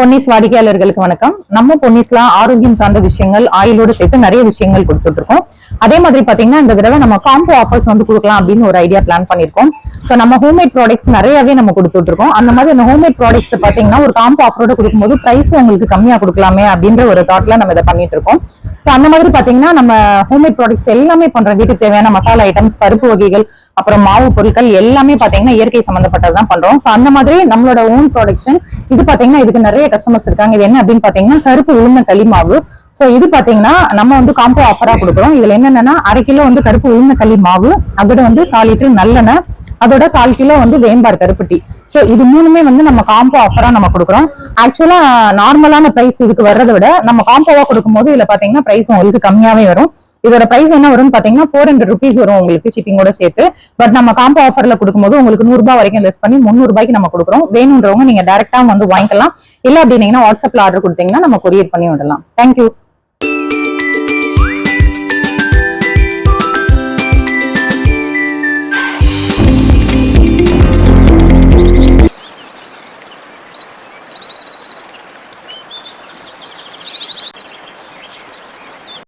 பொன்னிஸ் வாடிக்கையாளர்களுக்கு வணக்கம். நம்ம பொன்னிஸ்ல ஆரோக்கியம் சார்ந்த விஷயங்கள், ஆயிலோடு சேர்த்து நிறைய விஷயங்கள் கொடுத்துட்டு இருக்கோம். அதே மாதிரி பாத்தீங்கன்னா இந்த தடவை நம்ம காம்போ ஆஃபர்ஸ் வந்து கொடுக்கலாம் அப்படின்னு ஒரு ஐடியா பிளான் பண்ணிருக்கோம். சோ நம்ம ஹோம்மேட் ப்ராடக்ட்ஸ் நிறையவே நம்ம கொடுத்துட்டு இருக்கோம். அந்த மாதிரி அந்த ஹோம்மேட் ப்ராடக்ட்ஸ் பாத்தீங்கன்னா ஒரு காம்போ ஆஃபரோட கொடுக்கும்போது பிரைஸ் உங்களுக்கு கம்மியா கொடுக்கலாமே அப்படின்ற ஒரு தாட்ல நம்ம இதை பண்ணிட்டு இருக்கோம். சோ அந்த மாதிரி பாத்தீங்கன்னா நம்ம ஹோம்மேட் ப்ராடக்ட்ஸ் எல்லாமே பண்றோம். வீட்டுக்கு தேவையான மசாலா ஐட்டம்ஸ், பருப்பு வகைகள், அப்புறம் மாவு பொருட்கள் எல்லாமே பாத்தீங்கன்னா இயற்கை சம்பந்தப்பட்டதான் பண்றோம். சோ அந்த மாதிரி நம்மளோட ஓன் ப்ராடக்ஷன் இது பாத்தீங்கன்னா இதுக்கு நிறைய கஸ்டமர்ஸ் இருக்காங்க. இது என்ன அப்படின்னு பாத்தீங்கன்னா கருப்பு உளுந்த களி மாவு. சோ இது பாத்தீங்கன்னா நம்ம வந்து காம்போ ஆஃபரா கொடுக்குறோம். இதுல என்னன்னா 1/2 கிலோ வந்து கருப்பு உளுந்த களி மாவு, அதோட வந்து 1/4 லிட்டர் நல்லெண்ணெய், அதோட 1/4 கிலோ வந்து வேம்பார் கருப்பட்டி. சோ இது மூணுமே வந்து நம்ம காம்போ ஆஃபரா நம்ம கொடுக்குறோம். ஆக்சுவலா நார்மலான பிரைஸ் இதுக்கு வர்றதை விட நம்ம காம்போவா கொடுக்கும்போது இதுல பாத்தீங்கன்னா பிரைஸ் உங்களுக்கு கம்மியாவே வரும். இதோட பிரைஸ் என்ன வரும்னு பாத்தீங்கன்னா 400 rupees வரும் உங்களுக்கு ஷிப்பிங்கோட சேர்த்து. பட் நம்ம காம்போ ஆஃபர்ல கொடுக்கும்போது உங்களுக்கு 100 ரூபாய் வரைக்கும் லெஸ் பண்ணி 300 ரூபாய்க்கு நம்ம கொடுக்குறோம். வேணும்ன்றவங்க நீங்க டைரக்டா வந்து வாங்கிக்கலாம். இல்ல அப்படின்னீங்கன்னா வாட்ஸ்அப்ல ஆர்டர் கொடுத்தீங்கன்னா நம்ம கொரியர் பண்ணி விடலாம். தேங்க்யூ.